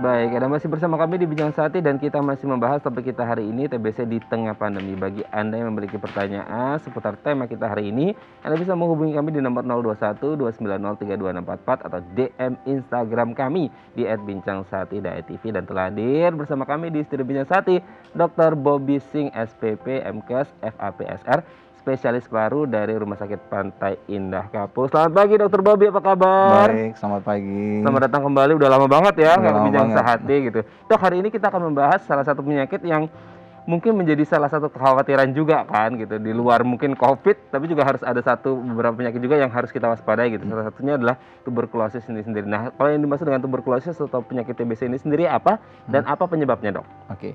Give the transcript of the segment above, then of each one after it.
Baik, Anda masih bersama kami di Bincang Sati dan kita masih membahas topik kita hari ini, TBC di tengah pandemi. Bagi Anda yang memiliki pertanyaan seputar tema kita hari ini, Anda bisa menghubungi kami di nomor 021 290 32644 atau DM Instagram kami di @bincangsati.tv. Dan telah hadir bersama kami di studio Bincang Sati Dr. Bobby Singh SPP, MKes, FAPSR, spesialis paru dari Rumah Sakit Pantai Indah Kapuk. Selamat pagi Dokter Bobby, apa kabar? Baik, selamat pagi. Selamat datang kembali, udah lama banget ya Udah nggak lama Bincang banget. Sehati gitu. Dok, hari ini kita akan membahas salah satu penyakit yang mungkin menjadi salah satu kekhawatiran juga kan gitu. Di luar mungkin COVID, tapi juga harus ada beberapa penyakit juga yang harus kita waspadai gitu. Salah satunya adalah tuberkulosis ini sendiri. Nah, kalau yang dimaksud dengan tuberkulosis atau penyakit TBC ini sendiri apa dan apa penyebabnya, Dok? Oke.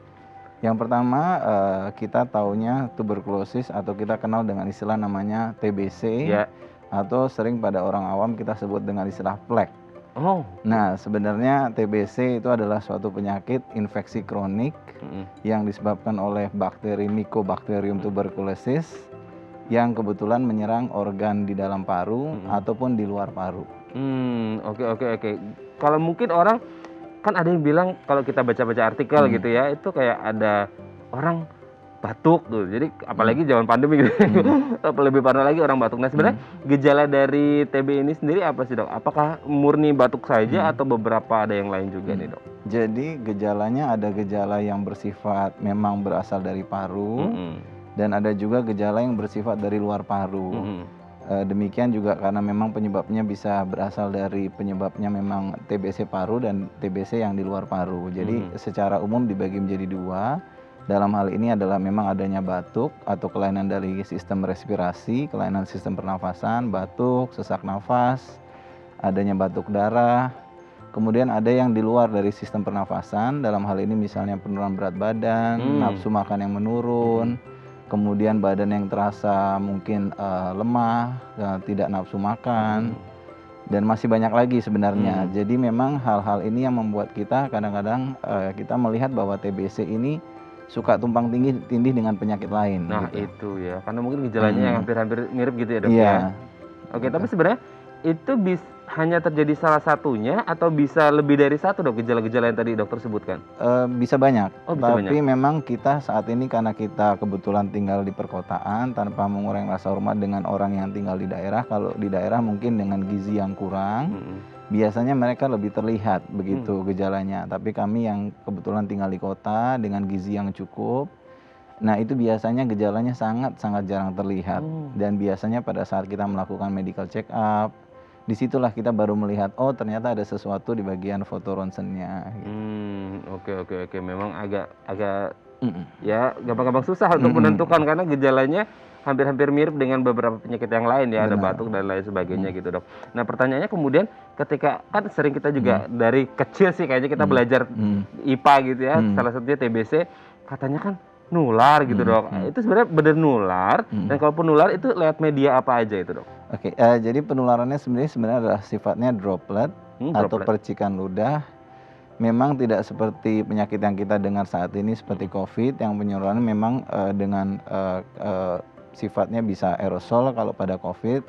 Yang pertama kita taunya tuberkulosis atau kita kenal dengan istilah namanya TBC Ya. atau sering pada orang awam kita sebut dengan istilah plek. Oh. Nah, sebenarnya TBC itu adalah suatu penyakit infeksi kronik yang disebabkan oleh bakteri Mycobacterium tuberculosis yang kebetulan menyerang organ di dalam paru ataupun di luar paru. Oke. Kalau mungkin orang kan ada yang bilang kalau kita baca-baca artikel gitu ya, itu kayak ada orang batuk tuh. Jadi apalagi zaman pandemi gitu. Lebih parah lagi orang batuk. Nah, sebenarnya gejala dari TB ini sendiri apa sih, Dok? Apakah murni batuk saja atau beberapa ada yang lain juga nih, Dok? Jadi gejalanya ada gejala yang bersifat memang berasal dari paru dan ada juga gejala yang bersifat dari luar paru. Demikian juga karena memang penyebabnya bisa berasal dari penyebabnya memang TBC paru dan TBC yang di luar paru. Jadi secara umum dibagi menjadi dua. Dalam hal ini adalah memang adanya batuk atau kelainan dari sistem respirasi, kelainan sistem pernafasan, batuk, sesak nafas, adanya batuk darah. Kemudian ada yang di luar dari sistem pernafasan, dalam hal ini misalnya penurunan berat badan, nafsu makan yang menurun, kemudian badan yang terasa mungkin lemah, tidak nafsu makan, dan masih banyak lagi sebenarnya. Jadi memang hal-hal ini yang membuat kita kadang-kadang kita melihat bahwa TBC ini suka tumpang tindih dengan penyakit lain. Nah gitu. itu ya, karena mungkin gejalanya yang hampir-hampir mirip gitu ya, Dok Iya. ya. Oke, tapi sebenarnya itu hanya terjadi salah satunya atau bisa lebih dari satu, Dok, gejala-gejala yang tadi dokter sebutkan? Bisa banyak, bisa tapi banyak. memang kita saat ini karena kita kebetulan tinggal di perkotaan tanpa mengurangi rasa hormat dengan orang yang tinggal di daerah. Kalau di daerah mungkin dengan gizi yang kurang, biasanya mereka lebih terlihat begitu gejalanya. Tapi kami yang kebetulan tinggal di kota dengan gizi yang cukup, nah itu biasanya gejalanya sangat jarang terlihat. Dan biasanya pada saat kita melakukan medical check up, disitulah kita baru melihat, oh ternyata ada sesuatu di bagian foto ronsennya. Oke. Memang agak ya gampang-gampang susah untuk menentukan karena gejalanya hampir-hampir mirip dengan beberapa penyakit yang lain ya, ada batuk dan lain sebagainya gitu, Dok. Nah, pertanyaannya kemudian ketika kan sering kita juga dari kecil sih kayaknya kita belajar IPA gitu ya, salah satunya TBC, katanya kan nular gitu, Dok. Itu sebenarnya benar nular dan kalaupun nular itu lewat media apa aja itu, Dok? Oke, jadi penularannya sebenarnya adalah sifatnya droplet atau percikan ludah. Memang tidak seperti penyakit yang kita dengar saat ini seperti COVID yang penularannya memang dengan sifatnya bisa aerosol kalau pada COVID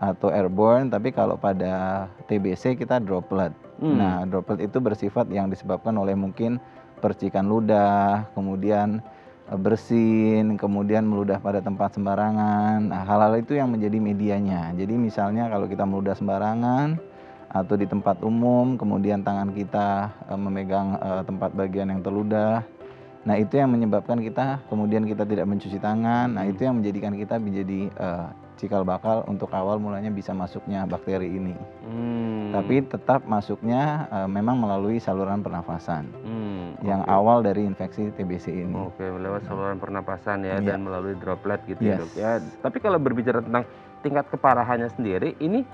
atau airborne, tapi kalau pada TBC kita droplet. Nah, droplet itu bersifat yang disebabkan oleh mungkin percikan ludah, kemudian bersin, kemudian meludah pada tempat sembarangan. Nah, hal-hal itu yang menjadi medianya. Jadi misalnya kalau kita meludah sembarangan atau di tempat umum, kemudian tangan kita memegang tempat bagian yang terludah. Nah, itu yang menyebabkan kita kemudian kita tidak mencuci tangan. Nah, itu yang menjadikan kita menjadi cikal bakal untuk awal mulanya bisa masuknya bakteri ini. Tapi tetap masuknya memang melalui saluran pernafasan. Yang awal dari infeksi TBC ini. Oke, lewat saluran pernapasan ya dan melalui droplet gitu ya, Dok ya. Tapi kalau berbicara tentang tingkat keparahannya sendiri, ini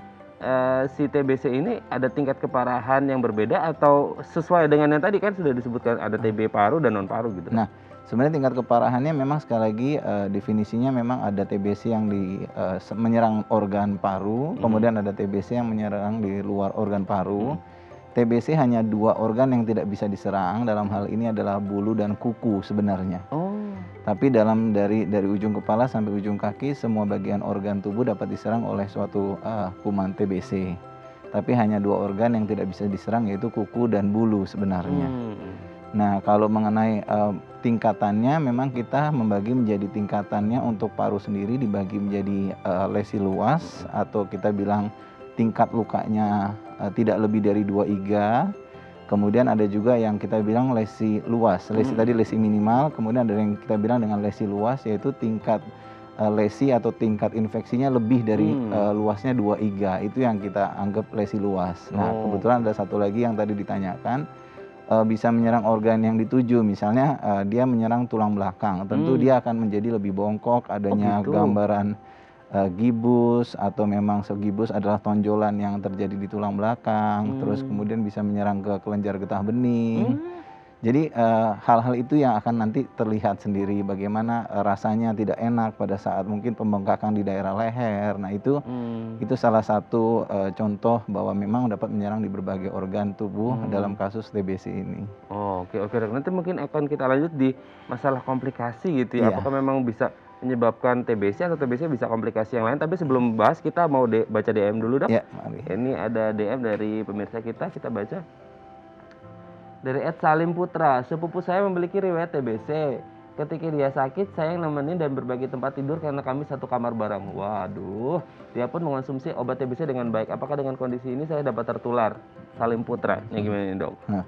si TBC ini ada tingkat keparahan yang berbeda atau sesuai dengan yang tadi kan sudah disebutkan ada TB paru dan non paru gitu? Nah, sebenarnya tingkat keparahannya memang sekali lagi definisinya memang ada TBC yang menyerang organ paru, kemudian ada TBC yang menyerang di luar organ paru. TBC hanya dua organ yang tidak bisa diserang, dalam hal ini adalah bulu dan kuku sebenarnya. Tapi dari ujung kepala sampai ujung kaki semua bagian organ tubuh dapat diserang oleh suatu kuman TBC. tapi hanya 2 organ yang tidak bisa diserang, yaitu kuku dan bulu sebenarnya. Nah, kalau mengenai tingkatannya, memang kita membagi menjadi tingkatannya. Untuk paru sendiri dibagi menjadi lesi luas, atau kita bilang tingkat lukanya tidak lebih dari 2 iga. Kemudian ada juga yang kita bilang lesi luas. Lesi tadi lesi minimal, kemudian ada yang kita bilang dengan lesi luas, yaitu tingkat lesi atau tingkat infeksinya lebih dari luasnya 2 iga. Itu yang kita anggap lesi luas. Nah, kebetulan ada satu lagi yang tadi ditanyakan, bisa menyerang organ yang dituju. Misalnya dia menyerang tulang belakang, tentu dia akan menjadi lebih bongkok, adanya gambaran gibus, atau memang gibus adalah tonjolan yang terjadi di tulang belakang. Terus kemudian bisa menyerang ke kelenjar getah bening. Jadi hal-hal itu yang akan nanti terlihat sendiri, bagaimana rasanya tidak enak pada saat mungkin pembengkakan di daerah leher. Nah, itu salah satu contoh bahwa memang dapat menyerang di berbagai organ tubuh dalam kasus TBC ini. Oke dok. Nanti mungkin akan kita lanjut di masalah komplikasi gitu ya. Apakah memang bisa menyebabkan TBC atau TBC bisa komplikasi yang lain? Tapi sebelum bahas, kita mau baca DM dulu dok. Ya, mari. Ini ada DM dari pemirsa kita baca. Dari @Salim Putra, sepupu saya memiliki riwayat TBC. Ketika dia sakit, saya yang nemenin dan berbagi tempat tidur karena kami satu kamar bareng. Waduh, dia pun mengonsumsi obat TBC dengan baik. Apakah dengan kondisi ini saya dapat tertular? Salim Putra, ini gimana nih dok? Nah,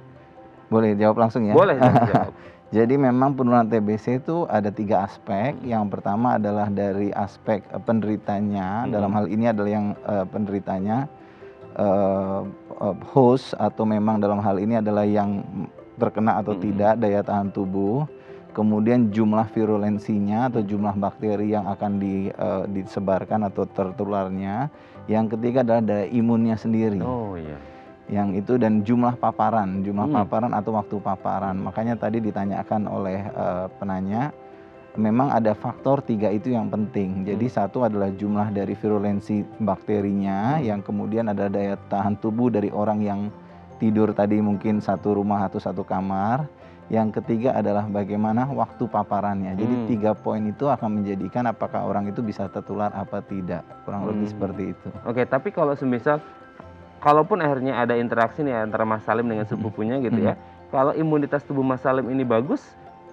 boleh jawab langsung ya? Boleh jawab. Jadi memang penurunan TBC itu ada 3 aspek. Yang pertama adalah dari aspek penderitanya. Dalam hal ini adalah yang penderitanya host, atau memang dalam hal ini adalah yang terkena atau tidak, daya tahan tubuh. Kemudian jumlah virulensinya atau jumlah bakteri yang akan disebarkan atau tertularnya. Yang ketiga adalah daya imunnya sendiri. Yang itu, dan jumlah paparan atau waktu paparan. Makanya tadi ditanyakan oleh penanya, memang ada faktor 3 itu yang penting. Jadi satu adalah jumlah dari virulensi bakterinya, yang kemudian ada daya tahan tubuh dari orang yang tidur tadi mungkin satu rumah atau satu kamar. Yang ketiga adalah bagaimana waktu paparannya. Jadi 3 poin itu akan menjadikan apakah orang itu bisa tertular apa tidak. Kurang lebih seperti itu. Oke, tapi kalau semisal, kalaupun akhirnya ada interaksi nih antara Mas Salim dengan sepupunya gitu ya, kalau imunitas tubuh Mas Salim ini bagus,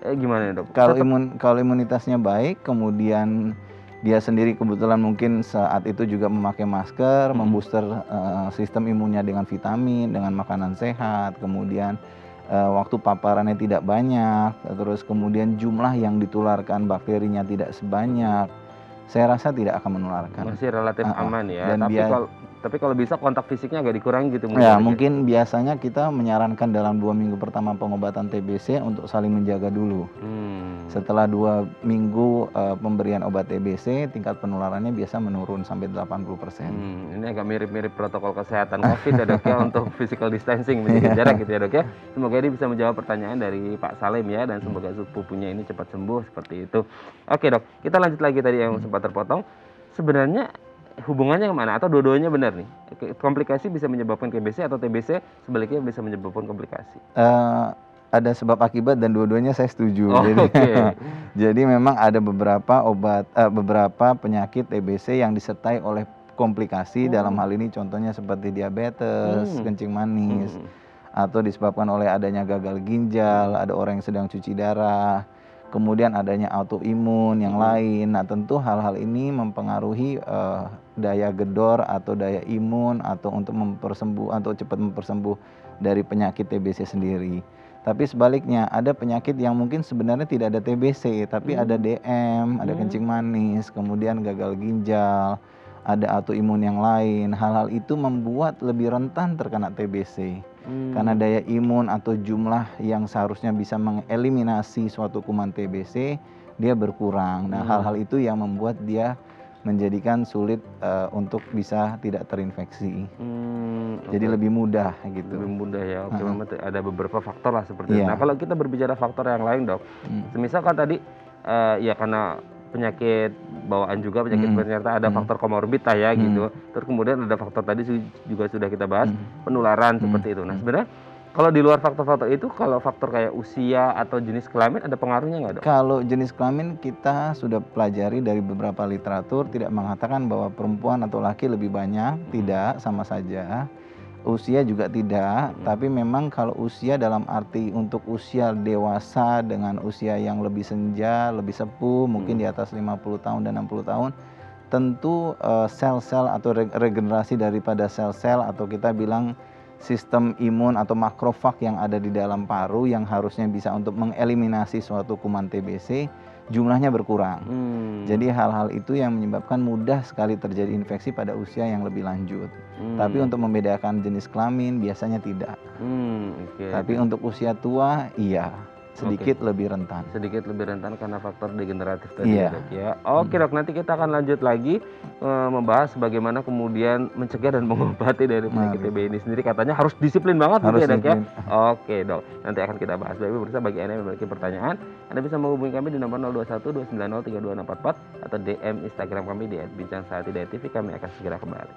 gimana dok? Kalau imunitasnya baik, kemudian dia sendiri kebetulan mungkin saat itu juga memakai masker, membooster sistem imunnya dengan vitamin, dengan makanan sehat, kemudian waktu paparannya tidak banyak, terus kemudian jumlah yang ditularkan bakterinya tidak sebanyak, saya rasa tidak akan menularkan. Masih relatif aman ya. Dan tapi kalau bisa kontak fisiknya agak dikurangi gitu. Ya, mungkin biasanya kita menyarankan dalam 2 minggu pertama pengobatan TBC untuk saling menjaga dulu. Setelah 2 minggu pemberian obat TBC, tingkat penularannya biasa menurun sampai 80%. Ini agak mirip-mirip protokol kesehatan COVID ya dok ya, untuk physical distancing, menjaga jarak gitu ya dok ya. Semoga ini bisa menjawab pertanyaan dari Pak Salim ya, dan semoga sepupunya ini cepat sembuh seperti itu. Oke dok, kita lanjut lagi tadi yang sempat terpotong. Sebenarnya hubungannya kemana, atau dua-duanya benar nih? Komplikasi bisa menyebabkan TBC, atau TBC sebaliknya bisa menyebabkan komplikasi? Ada sebab akibat dan dua-duanya saya setuju. Jadi memang ada beberapa penyakit TBC yang disertai oleh komplikasi. Dalam hal ini contohnya seperti diabetes, kencing manis, atau disebabkan oleh adanya gagal ginjal, ada orang yang sedang cuci darah, kemudian adanya autoimun yang lain. Nah, tentu hal-hal ini mempengaruhi daya gedor atau daya imun, atau untuk mempersembuh atau cepat mempersembuh dari penyakit TBC sendiri. Tapi sebaliknya, ada penyakit yang mungkin sebenarnya tidak ada TBC, tapi ada DM, ada kencing manis, kemudian gagal ginjal, ada autoimun yang lain. Hal-hal itu membuat lebih rentan terkena TBC. Karena daya imun atau jumlah yang seharusnya bisa mengeliminasi suatu kuman TBC, dia berkurang. Nah, hal-hal itu yang membuat dia menjadikan sulit untuk bisa tidak terinfeksi. Jadi lebih mudah gitu. Lebih mudah ya. Oke, memang ada beberapa faktor lah seperti itu. Nah, kalau kita berbicara faktor yang lain dok, misalkan tadi ya karena penyakit bawaan juga, penyakit ternyata ada faktor komorbid lah ya gitu. Terus kemudian ada faktor tadi juga sudah kita bahas, penularan seperti itu. Nah, sebenarnya Kalau di luar faktor-faktor itu, kalau faktor kayak usia atau jenis kelamin ada pengaruhnya nggak, Dok? Kalau jenis kelamin kita sudah pelajari dari beberapa literatur tidak mengatakan bahwa perempuan atau laki lebih banyak, tidak, sama saja. Usia juga tidak, tapi memang kalau usia dalam arti untuk usia dewasa dengan usia yang lebih senja, lebih sepuh, mungkin di atas 50 tahun dan 60 tahun, tentu sel-sel atau regenerasi daripada sel-sel atau kita bilang sistem imun atau makrofag yang ada di dalam paru yang harusnya bisa untuk mengeliminasi suatu kuman TBC jumlahnya berkurang. Jadi hal-hal itu yang menyebabkan mudah sekali terjadi infeksi pada usia yang lebih lanjut. Tapi untuk membedakan jenis kelamin biasanya tidak. Tapi untuk usia tua iya, sedikit lebih rentan. Sedikit lebih rentan karena faktor degeneratif tadi ya, Dok ya. Oke, Dok, nanti kita akan lanjut lagi membahas bagaimana kemudian mencegah dan mengobati dari penyakit TB ini sendiri. Katanya harus disiplin banget gitu ya, Dok ya. Oke, Dok. Nanti akan kita bahas. Baik, pemirsa, bagi Anda yang memiliki pertanyaan, Anda bisa menghubungi kami di nomor 021 290 32644 atau DM Instagram kami di @bincangsaatidayatv. Kami akan segera kembali.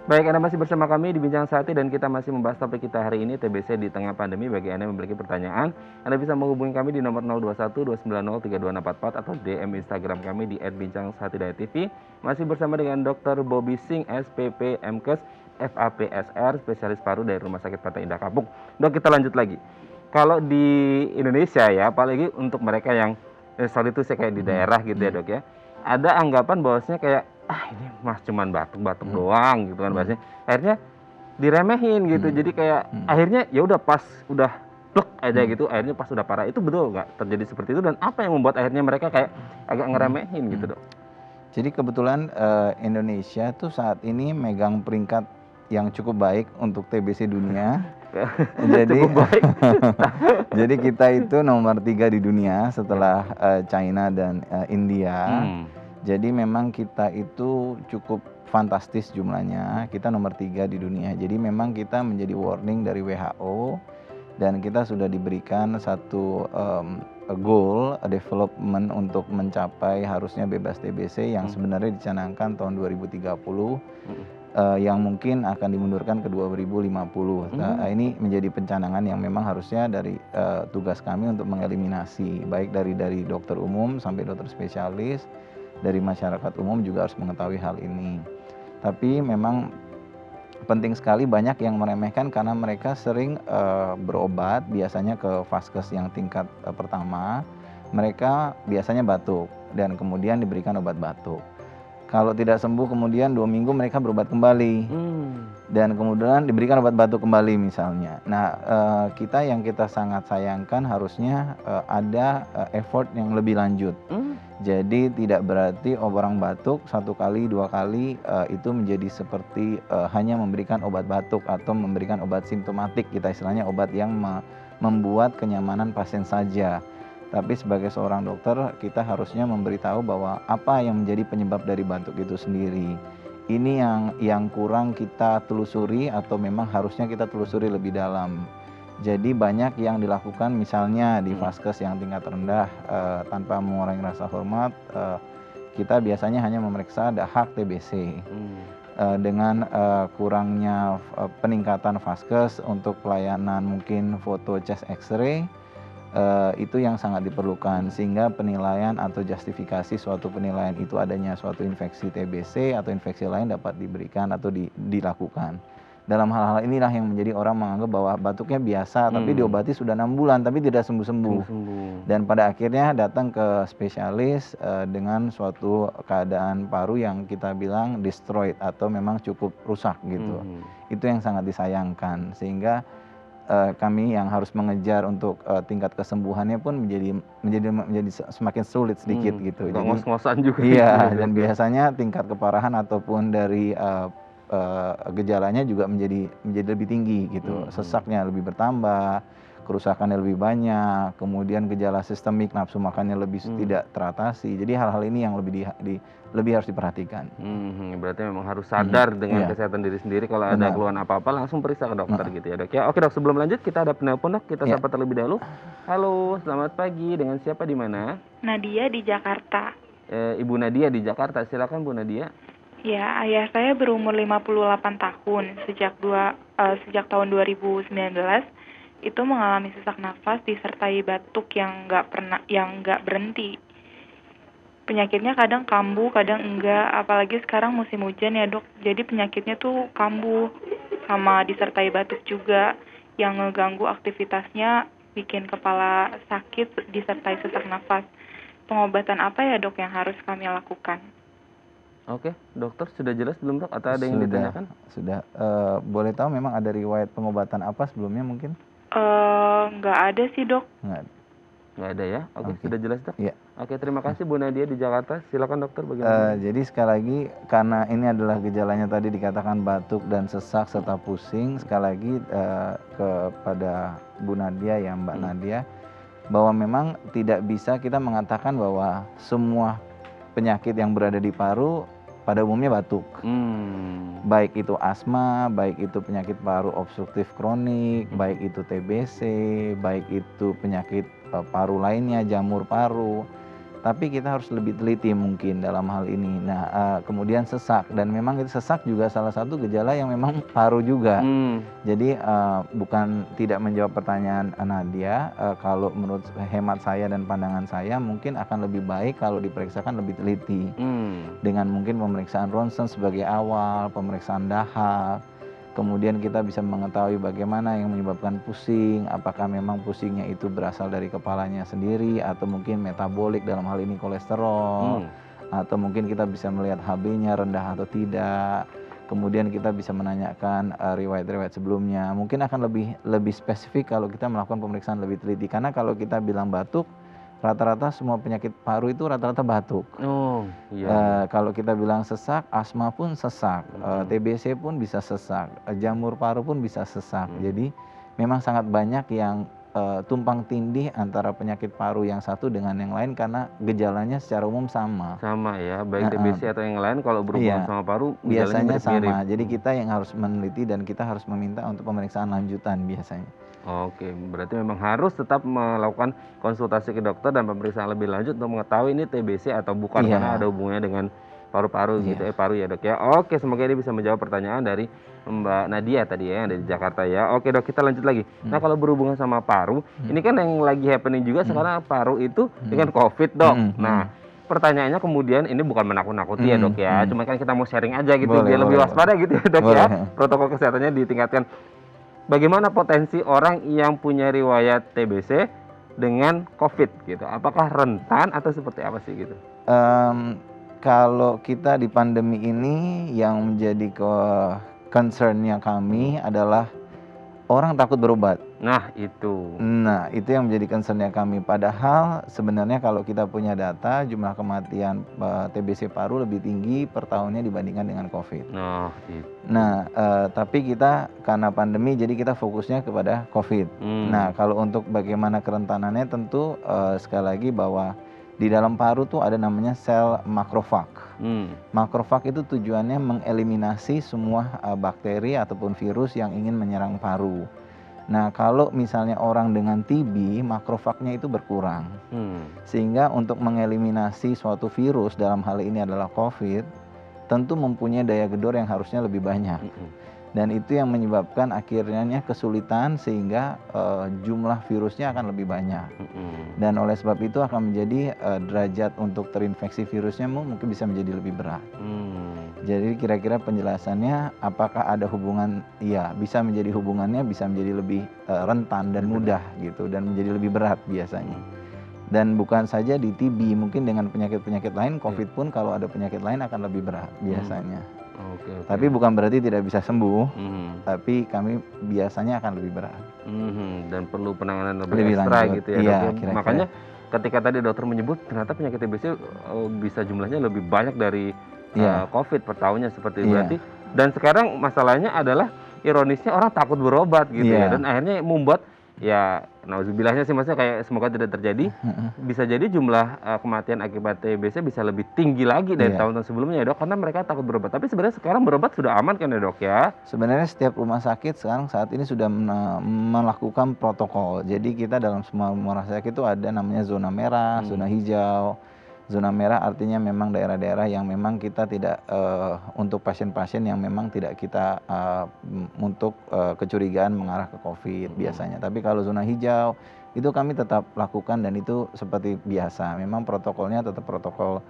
Baik, Anda masih bersama kami di Bincang Saati dan kita masih membahas topik kita hari ini, TBC di tengah pandemi. Bagi Anda yang memiliki pertanyaan, Anda bisa menghubungi kami di nomor 021 290 32644 atau DM Instagram kami di @bincangsaatidayatv. Masih bersama dengan Dr. Bobby Singh, SPP, MKes, FAPSR, spesialis paru dari Rumah Sakit Partai Indah Kapuk. Dok, kita lanjut lagi. Kalau di Indonesia ya, apalagi untuk mereka yang soal itu saya kayak di daerah gitu ya, Dok ya. Ada anggapan bahwasanya kayak ini mah cuman batuk-batuk doang gitu kan bahasanya. Akhirnya diremehin gitu. Jadi kayak akhirnya ya udah pas udah plek aja gitu, akhirnya pas udah parah. Itu betul nggak terjadi seperti itu dan apa yang membuat akhirnya mereka kayak agak ngeremehin gitu, Dok? Jadi kebetulan Indonesia tuh saat ini megang peringkat yang cukup baik untuk TBC dunia. Jadi jadi kita itu nomor 3 di dunia setelah China dan India. Jadi memang kita itu cukup fantastis jumlahnya, kita nomor 3 di dunia. Jadi memang kita menjadi warning dari WHO dan kita sudah diberikan satu goal development untuk mencapai harusnya bebas TBC yang sebenarnya dicanangkan tahun 2030 yang mungkin akan dimundurkan ke 2050. Nah, ini menjadi pencanangan yang memang harusnya dari tugas kami untuk mengeliminasi baik dari dokter umum sampai dokter spesialis. Dari masyarakat umum juga harus mengetahui hal ini. Tapi memang penting sekali, banyak yang meremehkan karena mereka sering berobat biasanya ke vaskes yang tingkat pertama. Mereka biasanya batuk dan kemudian diberikan obat batuk. Kalau tidak sembuh kemudian 2 minggu mereka berobat kembali dan kemudian diberikan obat batuk kembali misalnya. Nah kita yang kita sangat sayangkan harusnya ada effort yang lebih lanjut. Jadi tidak berarti orang batuk 1 kali 2 kali itu menjadi seperti hanya memberikan obat batuk atau memberikan obat simptomatik, kita istilahnya obat yang membuat kenyamanan pasien saja. Tapi sebagai seorang dokter kita harusnya memberitahu bahwa apa yang menjadi penyebab dari batuk itu sendiri. Ini yang kurang kita telusuri atau memang harusnya kita telusuri lebih dalam. Jadi banyak yang dilakukan misalnya di vaskes yang tingkat rendah tanpa mengurangi rasa hormat, kita biasanya hanya memeriksa ada hak TBC. Dengan kurangnya peningkatan vaskes untuk pelayanan mungkin foto chest x-ray, itu yang sangat diperlukan sehingga penilaian atau justifikasi suatu penilaian itu adanya suatu infeksi TBC atau infeksi lain dapat diberikan atau dilakukan. Dalam hal-hal inilah yang menjadi orang menganggap bahwa batuknya biasa tapi diobati sudah 6 bulan tapi tidak sembuh-sembuh. Dan pada akhirnya datang ke spesialis dengan suatu keadaan paru yang kita bilang destroyed atau memang cukup rusak gitu. Itu yang sangat disayangkan sehingga kami yang harus mengejar untuk tingkat kesembuhannya pun menjadi semakin sulit sedikit gitu. Jadi ngos-ngosan juga. Iya, dan biasanya tingkat keparahan ataupun dari gejalanya juga menjadi lebih tinggi gitu. Sesaknya lebih bertambah, kerusakannya lebih banyak, kemudian gejala sistemik, nafsu makannya lebih tidak teratasi. Jadi hal-hal ini yang lebih harus diperhatikan. Berarti memang harus sadar dengan kesehatan diri sendiri. Kalau ada keluhan apa-apa langsung periksa ke dokter gitu ya dok ya. Oke dok, sebelum lanjut kita ada penelpon dok, kita sapa terlebih dahulu. Halo, selamat pagi. Dengan siapa di mana? Nadia di Jakarta. Ibu Nadia di Jakarta, silakan Bu Nadia. Ya, ayah saya berumur 58 tahun. Sejak tahun 2019 itu mengalami sesak nafas disertai batuk yang nggak berhenti. Penyakitnya kadang kambuh, kadang enggak, apalagi sekarang musim hujan ya dok. Jadi penyakitnya tuh kambuh sama disertai batuk juga yang ngeganggu aktivitasnya, bikin kepala sakit disertai sesak nafas. Pengobatan apa ya dok yang harus kami lakukan? Oke, dokter sudah jelas belum dok? Atau ada yang ditanyakan? Sudah. Boleh tahu memang ada riwayat pengobatan apa sebelumnya mungkin? Nggak ada sih dok. Nggak ada ya? Oke, sudah jelas dok? Iya. Oke, terima kasih Bu Nadia di Jakarta. Silakan dokter bagaimana? Jadi sekali lagi karena ini adalah gejalanya tadi dikatakan batuk dan sesak serta pusing, sekali lagi kepada Bu Nadia ya Mbak Nadia, bahwa memang tidak bisa kita mengatakan bahwa semua penyakit yang berada di paru pada umumnya batuk. Baik itu asma, baik itu penyakit paru obstruktif kronik, baik itu TBC, baik itu penyakit paru lainnya, jamur paru. Tapi kita harus lebih teliti mungkin dalam hal ini. Nah, kemudian sesak, dan memang itu sesak juga salah satu gejala yang memang paru juga. Jadi bukan tidak menjawab pertanyaan Nadia, kalau menurut hemat saya dan pandangan saya mungkin akan lebih baik kalau diperiksakan lebih teliti. Dengan mungkin pemeriksaan ronsen sebagai awal, pemeriksaan dahak. Kemudian kita bisa mengetahui bagaimana yang menyebabkan pusing, apakah memang pusingnya itu berasal dari kepalanya sendiri atau mungkin metabolik dalam hal ini kolesterol, atau mungkin kita bisa melihat HB-nya rendah atau tidak. Kemudian kita bisa menanyakan riwayat-riwayat sebelumnya. Mungkin akan lebih spesifik kalau kita melakukan pemeriksaan lebih teliti, karena kalau kita bilang batuk, rata-rata semua penyakit paru itu rata-rata batuk. Kalau kita bilang sesak, asma pun sesak, TBC pun bisa sesak, jamur paru pun bisa sesak. Jadi memang sangat banyak yang tumpang tindih antara penyakit paru yang satu dengan yang lain karena gejalanya secara umum sama. Sama ya, baik TBC atau yang lain kalau berhubungan sama paru biasanya sama. Jadi kita yang harus meneliti dan kita harus meminta untuk pemeriksaan lanjutan biasanya. Oke, berarti memang harus tetap melakukan konsultasi ke dokter dan pemeriksaan lebih lanjut untuk mengetahui ini TBC atau bukan, karena ada hubungannya dengan paru-paru gitu paru ya dok ya. Oke, semoga ini bisa menjawab pertanyaan dari Mbak Nadia tadi ya yang dari Jakarta ya. Oke dok, kita lanjut lagi. Nah kalau berhubungan sama paru, ini kan yang lagi happening juga sekarang paru itu dengan COVID dok. Nah pertanyaannya kemudian ini bukan menakut-nakuti ya dok ya, cuma kan kita mau sharing aja gitu biar lebih waspada gitu ya dok ya. Protokol kesehatannya ditingkatkan. Bagaimana potensi orang yang punya riwayat TBC dengan COVID gitu? Apakah rentan atau seperti apa sih gitu? Kalau kita di pandemi ini yang menjadi concern-nya kami adalah orang takut berobat. Nah itu yang menjadi concern-nya kami. Padahal sebenarnya kalau kita punya data jumlah kematian TBC paru lebih tinggi per tahunnya dibandingkan dengan COVID. Tapi kita karena pandemi jadi kita fokusnya kepada COVID. Nah kalau untuk bagaimana kerentanannya tentu sekali lagi bahwa di dalam paru tuh ada namanya sel makrofag. Makrofag itu tujuannya mengeliminasi semua bakteri ataupun virus yang ingin menyerang paru. Nah kalau misalnya orang dengan TB, makrofagnya itu berkurang. Sehingga untuk mengeliminasi suatu virus, dalam hal ini adalah COVID, tentu mempunyai daya gedor yang harusnya lebih banyak. Dan itu yang menyebabkan akhirnya kesulitan sehingga jumlah virusnya akan lebih banyak. Dan oleh sebab itu akan menjadi derajat untuk terinfeksi virusnya mungkin bisa menjadi lebih berat. Jadi kira-kira penjelasannya apakah ada hubungan? Iya, bisa menjadi hubungannya, bisa menjadi lebih rentan dan mudah gitu, dan menjadi lebih berat biasanya. Dan bukan saja di TB, mungkin dengan penyakit-penyakit lain, COVID pun kalau ada penyakit lain akan lebih berat biasanya. Tapi bukan berarti tidak bisa sembuh, tapi kami biasanya akan lebih berat. Dan perlu penanganan lebih ekstra lanjut. Gitu ya, dok. Makanya ketika tadi dokter menyebut ternyata penyakit TBC bisa jumlahnya lebih banyak dari COVID per tahunnya seperti itu berarti. Dan sekarang masalahnya adalah ironisnya orang takut berobat gitu ya, dan akhirnya membuat nauzubillahnya sih maksudnya kayak semoga tidak terjadi, bisa jadi jumlah kematian akibat TBC bisa lebih tinggi lagi dari Iya. tahun-tahun sebelumnya ya dok, karena mereka takut berobat. Tapi sebenarnya sekarang berobat sudah aman kan ya dok ya? Sebenarnya setiap rumah sakit sekarang saat ini sudah melakukan protokol. Jadi kita dalam semua rumah sakit itu ada namanya zona merah, zona hijau. Zona merah artinya memang daerah-daerah yang memang kita tidak untuk pasien-pasien yang memang tidak kita untuk kecurigaan mengarah ke COVID biasanya. Tapi kalau zona hijau itu kami tetap lakukan dan itu seperti biasa. Memang protokolnya tetap protokol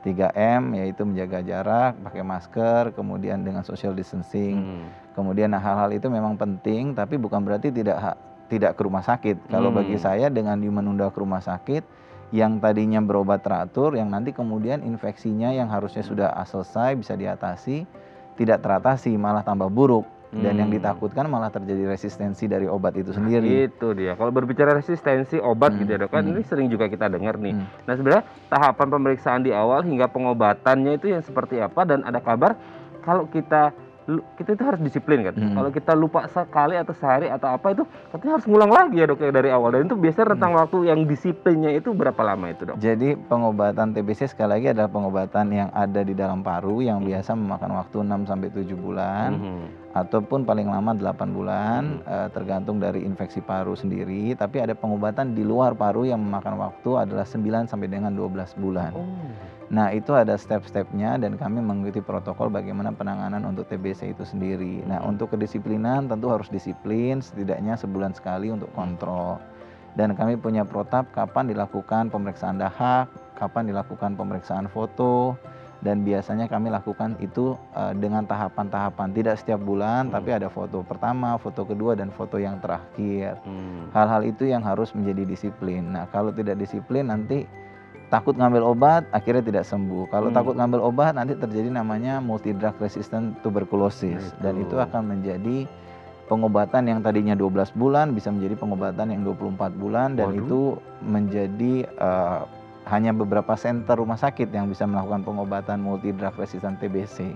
3M, yaitu menjaga jarak, pakai masker, kemudian dengan social distancing. Kemudian hal-hal itu memang penting, tapi bukan berarti tidak ke rumah sakit. Kalau bagi saya dengan menunda ke rumah sakit, yang tadinya berobat teratur, yang nanti kemudian infeksinya yang harusnya sudah selesai bisa diatasi, tidak teratasi, malah tambah buruk. Dan yang ditakutkan malah terjadi resistensi dari obat itu sendiri. Itu dia. Kalau berbicara resistensi obat gitu ya dok, kan ini sering juga kita dengar nih. Nah sebenarnya tahapan pemeriksaan di awal hingga pengobatannya itu yang seperti apa, dan ada kabar kalau kita itu harus disiplin kan. Kalau kita lupa sekali atau sehari atau apa itu katanya harus ngulang lagi ya dok ya dari awal. Dan itu biasanya rentang waktu yang disiplinnya itu berapa lama itu dok? Jadi pengobatan TBC sekali lagi adalah pengobatan yang ada di dalam paru yang biasa memakan waktu 6-7 bulan. Ataupun paling lama 8 bulan, tergantung dari infeksi paru sendiri. Tapi ada pengobatan di luar paru yang memakan waktu adalah 9 sampai dengan 12 bulan. Nah itu ada step-stepnya dan kami mengikuti protokol bagaimana penanganan untuk TBC itu sendiri. Nah untuk kedisiplinan tentu harus disiplin setidaknya sebulan sekali untuk kontrol. Dan kami punya protap kapan dilakukan pemeriksaan dahak, kapan dilakukan pemeriksaan foto. Dan biasanya kami lakukan itu dengan tahapan-tahapan, tidak setiap bulan, tapi ada foto pertama, foto kedua, dan foto yang terakhir. Hal-hal itu yang harus menjadi disiplin. Nah kalau tidak disiplin nanti takut ngambil obat, akhirnya tidak sembuh. Kalau takut ngambil obat nanti terjadi namanya multi drug resistant tuberculosis. Dan itu akan menjadi pengobatan yang tadinya 12 bulan bisa menjadi pengobatan yang 24 bulan. Dan itu menjadi hanya beberapa center rumah sakit yang bisa melakukan pengobatan multi drug resistant TBC.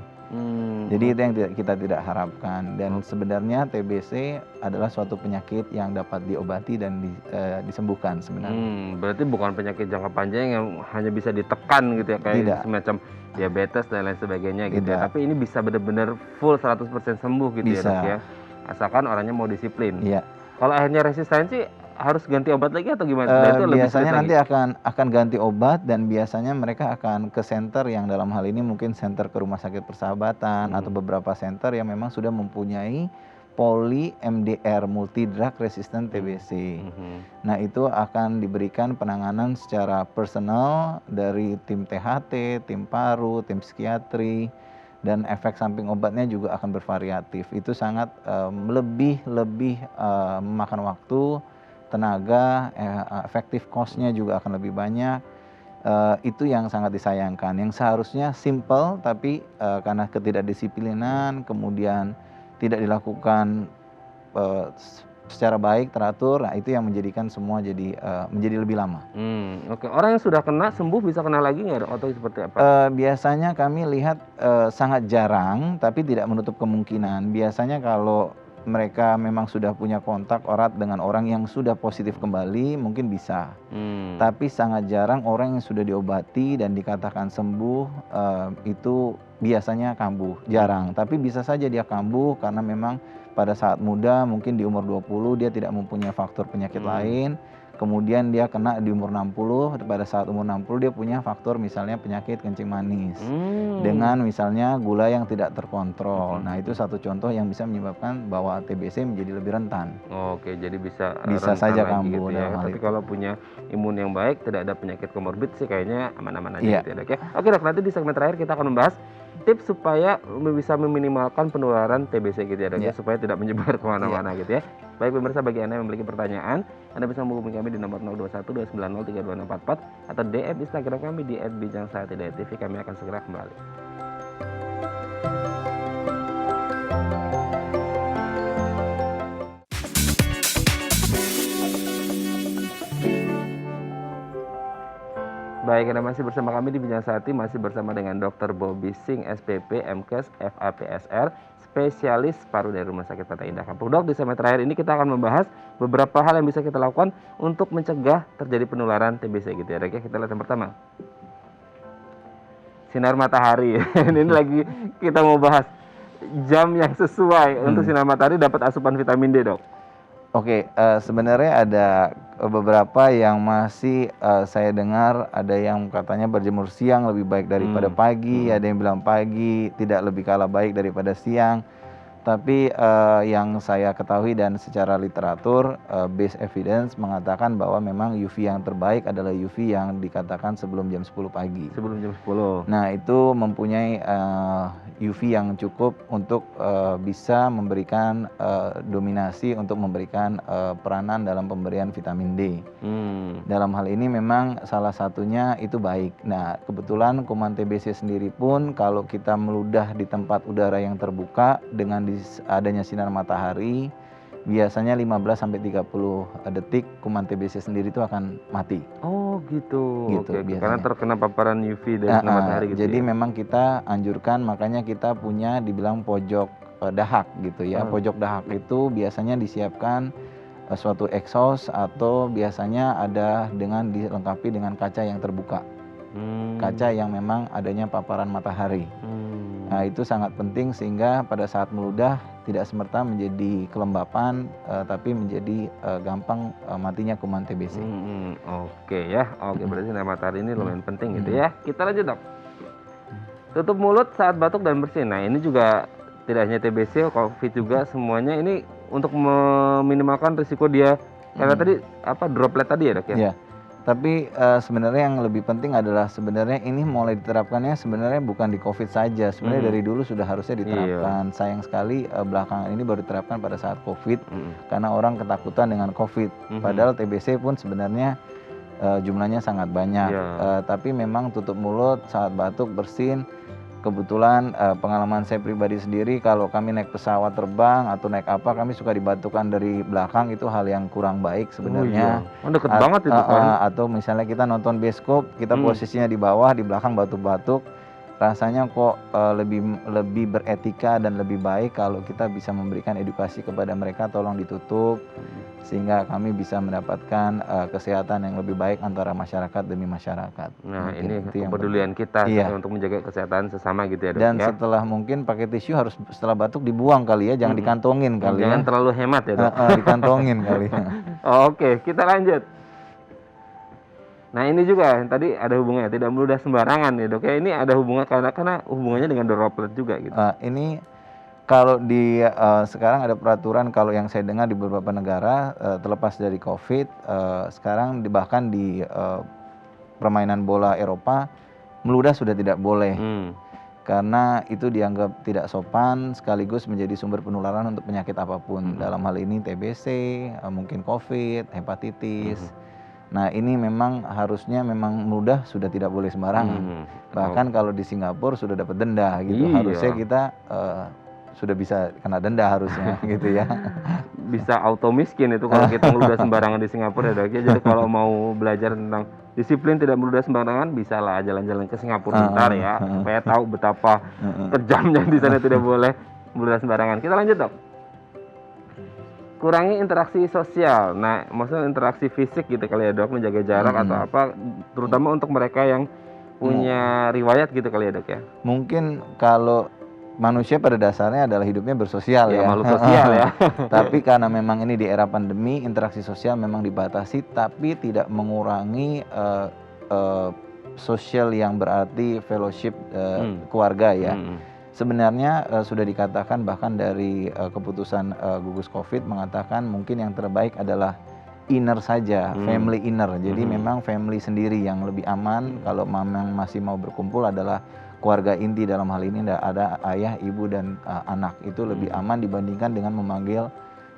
Jadi itu yang kita tidak harapkan. Dan sebenarnya TBC adalah suatu penyakit yang dapat diobati dan disembuhkan sebenarnya. Berarti bukan penyakit jangka panjang yang hanya bisa ditekan gitu ya, kayak Tidak. semacam diabetes dan lain sebagainya gitu ya. Tidak. Tapi ini bisa benar-benar full 100% sembuh gitu ya Bisa. dok ya. Asalkan orangnya mau disiplin. Iya. Kalau akhirnya resistensi harus ganti obat lagi atau gimana? Dan itu lebih Biasanya sulit nanti lagi? akan ganti obat dan biasanya mereka akan ke center yang dalam hal ini mungkin center ke Rumah Sakit Persahabatan atau beberapa center yang memang sudah mempunyai poli MDR multi drug resistant TBC. Nah itu akan diberikan penanganan secara personal dari tim THT, tim paru, tim psikiatri, dan efek samping obatnya juga akan bervariatif. Itu sangat lebih memakan waktu, tenaga, efektif cost-nya juga akan lebih banyak. Itu yang sangat disayangkan. Yang seharusnya simple tapi karena ketidakdisiplinan kemudian tidak dilakukan secara baik, teratur, nah itu yang menjadikan semua menjadi lebih lama. Oke. Orang yang sudah kena sembuh bisa kena lagi nggak dok? Atau seperti apa? Biasanya kami lihat sangat jarang tapi tidak menutup kemungkinan. Biasanya kalau mereka memang sudah punya kontak erat dengan orang yang sudah positif kembali mungkin bisa. Tapi sangat jarang orang yang sudah diobati dan dikatakan sembuh itu biasanya kambuh, jarang. Tapi bisa saja dia kambuh karena memang pada saat muda mungkin di umur 20 dia tidak mempunyai faktor penyakit lain. Kemudian dia kena di umur 60, pada saat umur 60 dia punya faktor misalnya penyakit kencing manis. Dengan misalnya gula yang tidak terkontrol. Nah itu satu contoh yang bisa menyebabkan bahwa TBC menjadi lebih rentan. Oke, jadi bisa Bisa rentan saja lagi kambuh gitu dalam ya. hal Tapi itu. kalau punya imun yang baik, tidak ada penyakit komorbid sih kayaknya aman-aman aja Iya. gitu ya dok ya. Oke dok, nanti di segmen terakhir kita akan membahas tips supaya bisa meminimalkan penularan TBC gitu ya dok ya, Iya. supaya tidak menyebar kemana-mana gitu ya. Baik pemirsa, bagi Anda yang memiliki pertanyaan, Anda bisa menghubungi kami di nomor 0212903244 atau DM Instagram kami di @bijangsati.tv. Kami akan segera kembali. Baik, Anda masih bersama kami di Bincang Sati, masih bersama dengan Dr. Bobby Singh, SPP, MKes, FAPSR, spesialis paru dari Rumah Sakit Mata Indah Kapuk. Dok, di segmen terakhir ini kita akan membahas beberapa hal yang bisa kita lakukan untuk mencegah terjadi penularan TBC gitu ya. Dok, kita lihat yang pertama. Sinar matahari. Ini lagi kita mau bahas jam yang sesuai untuk sinar matahari dapat asupan vitamin D, Dok. Oke, sebenarnya ada beberapa yang masih saya dengar ada yang katanya berjemur siang lebih baik daripada pagi, ada yang bilang pagi tidak lebih kalah baik daripada siang. Tapi yang saya ketahui dan secara literatur base evidence mengatakan bahwa memang UV yang terbaik adalah UV yang dikatakan sebelum jam 10 pagi. Sebelum jam 10. Nah, itu mempunyai UV yang cukup untuk bisa memberikan dominasi untuk memberikan peranan dalam pemberian vitamin D. Dalam hal ini memang salah satunya itu baik. Nah, kebetulan kuman TBC sendiri pun kalau kita meludah di tempat udara yang terbuka dengan adanya sinar matahari, biasanya 15-30 detik kuman TBC sendiri itu akan mati. Oh gitu. Oke, karena terkena paparan UV dari sinar matahari gitu. Jadi memang kita anjurkan, makanya kita punya dibilang pojok dahak gitu ya. Pojok dahak itu biasanya disiapkan suatu exhaust atau biasanya ada dengan dilengkapi dengan kaca yang terbuka. Kaca yang memang adanya paparan matahari. Nah, itu sangat penting sehingga pada saat meludah tidak semerta menjadi kelembapan, tapi menjadi gampang matinya kuman TBC. Oke ya, berarti sinar matahari ini lumayan penting gitu ya. Kita lanjut, Dok. Tutup mulut saat batuk dan bersin. Nah, ini juga tidak hanya TBC, COVID juga semuanya ini untuk meminimalkan risiko dia. Karena tadi droplet tadi ya, Dok ya? Iya. Tapi sebenarnya yang lebih penting adalah sebenarnya ini mulai diterapkannya sebenarnya bukan di COVID saja. Sebenarnya dari dulu sudah harusnya diterapkan. Sayang sekali belakangan ini baru diterapkan pada saat COVID karena orang ketakutan dengan COVID. Padahal TBC pun sebenarnya jumlahnya sangat banyak. Tapi memang tutup mulut saat batuk, bersin. Kebetulan pengalaman saya pribadi sendiri, kalau kami naik pesawat terbang atau naik apa, kami suka dibatukan dari belakang, itu hal yang kurang baik sebenarnya. Deket banget itu kan. Atau misalnya kita nonton bioskop, kita posisinya di bawah, di belakang batuk-batuk, rasanya kok lebih beretika dan lebih baik kalau kita bisa memberikan edukasi kepada mereka, tolong ditutup, sehingga kami bisa mendapatkan kesehatan yang lebih baik antara masyarakat demi masyarakat. Nah, ini kepedulian kita untuk menjaga kesehatan sesama gitu ya, Dok. Dan setelah mungkin pakai tisu harus setelah batuk dibuang kali ya, jangan dikantongin kali ya. Jangan terlalu hemat ya, Dok. Dikantongin kali ya. Oke, kita lanjut. Nah, ini juga tadi ada hubungannya, tidak meludah sembarangan ya, Dok ya. Ini ada hubungan karena hubungannya dengan droplet juga gitu. Ini kalau di sekarang ada peraturan, kalau yang saya dengar di beberapa negara terlepas dari COVID, sekarang bahkan di permainan bola Eropa meludah sudah tidak boleh. Karena itu dianggap tidak sopan sekaligus menjadi sumber penularan untuk penyakit apapun. Dalam hal ini TBC, mungkin COVID, hepatitis. Nah, ini memang harusnya memang meludah sudah tidak boleh sembarangan. Bahkan kalau di Singapura sudah dapat denda gitu. Harusnya kita sudah bisa kena denda harusnya gitu ya. Bisa auto miskin itu kalau kita meludah sembarangan di Singapura ya, Dok. Jadi kalau mau belajar tentang disiplin tidak meludah sembarangan, bisa lah jalan-jalan ke Singapura bentar ya, supaya tahu betapa kejamnya di sana tidak boleh meludah sembarangan. Kita lanjut, Dok. Kurangi interaksi sosial. Nah, maksudnya interaksi fisik gitu kali ya, Dok, menjaga jarak atau apa, terutama untuk mereka yang punya riwayat gitu kali ya, Dok ya. Mungkin kalau manusia pada dasarnya adalah hidupnya bersosial ya. Makhluk sosial ya. Tapi karena memang ini di era pandemi, interaksi sosial memang dibatasi, tapi tidak mengurangi sosial yang berarti fellowship keluarga ya. Sebenarnya sudah dikatakan bahkan dari keputusan gugus COVID mengatakan mungkin yang terbaik adalah inner saja, family inner. Jadi memang family sendiri yang lebih aman. Kalau memang masih mau berkumpul adalah keluarga inti, dalam hal ini ada ayah, ibu, dan anak. Itu lebih aman dibandingkan dengan memanggil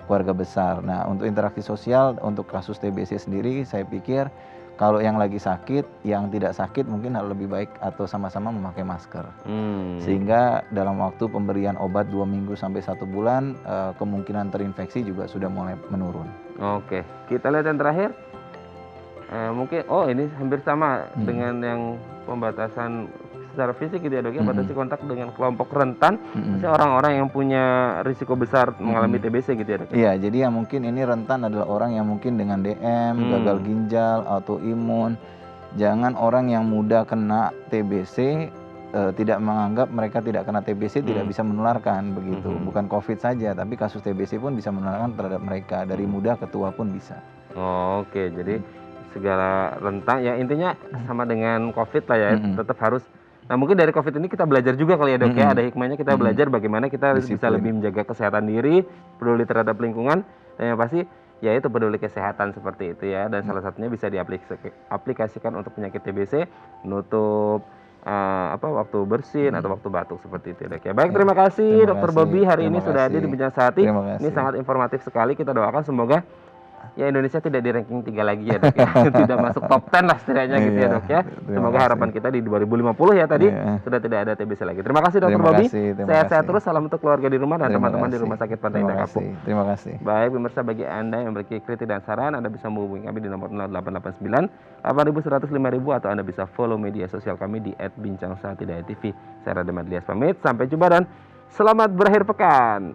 keluarga besar. Nah, untuk interaksi sosial, untuk kasus TBC sendiri, saya pikir kalau yang lagi sakit, yang tidak sakit mungkin lebih baik atau sama-sama memakai masker. Sehingga dalam waktu pemberian obat 2 minggu sampai 1 bulan, kemungkinan terinfeksi juga sudah mulai menurun. Oke, kita lihat yang terakhir. Mungkin, ini hampir sama dengan yang pembatasan secara fisik gitu ya dok ya, batasi kontak dengan kelompok rentan, misalnya orang-orang yang punya risiko besar mengalami TBC gitu ya dok? Iya, jadi yang mungkin ini rentan adalah orang yang mungkin dengan DM, gagal ginjal, autoimun. Jangan orang yang mudah kena TBC tidak menganggap mereka tidak kena TBC tidak bisa menularkan begitu. Bukan COVID saja, tapi kasus TBC pun bisa menularkan terhadap mereka, dari muda ke tua pun bisa. Oh, oke, jadi segala rentang ya intinya sama dengan COVID lah ya, tetap harus. Nah mungkin dari COVID ini kita belajar juga kali ya dok ya, ada hikmahnya kita belajar bagaimana kita bisa lebih menjaga kesehatan diri, peduli terhadap lingkungan, dan yang pasti ya itu peduli kesehatan seperti itu ya, dan salah satunya bisa diaplikasikan untuk penyakit TBC, menutup waktu bersin atau waktu batuk seperti itu dok ya. Baik, terima kasih Dokter Bobby hari ini sudah hadir di Bincang Sehati. Ini sangat informatif sekali, kita doakan semoga ya Indonesia tidak di ranking 3 lagi ya dok ya. Tidak masuk top 10 lah setidaknya gitu ya dok ya. Semoga harapan kita di 2050 ya tadi sudah tidak ada TBC lagi. Terima kasih Dokter Bobby. Sehat-sehat terus, salam untuk keluarga di rumah dan teman-teman di Rumah Sakit Pantai Indah Kapuk. Terima kasih. Baik pemirsa, bagi Anda yang memiliki kritik dan saran, Anda bisa menghubungi kami di nomor 0889 8100 5000 atau Anda bisa follow media sosial kami di @bincang-sehati.tv. Saya Radha Madlias pamit, sampai jumpa dan selamat berakhir pekan.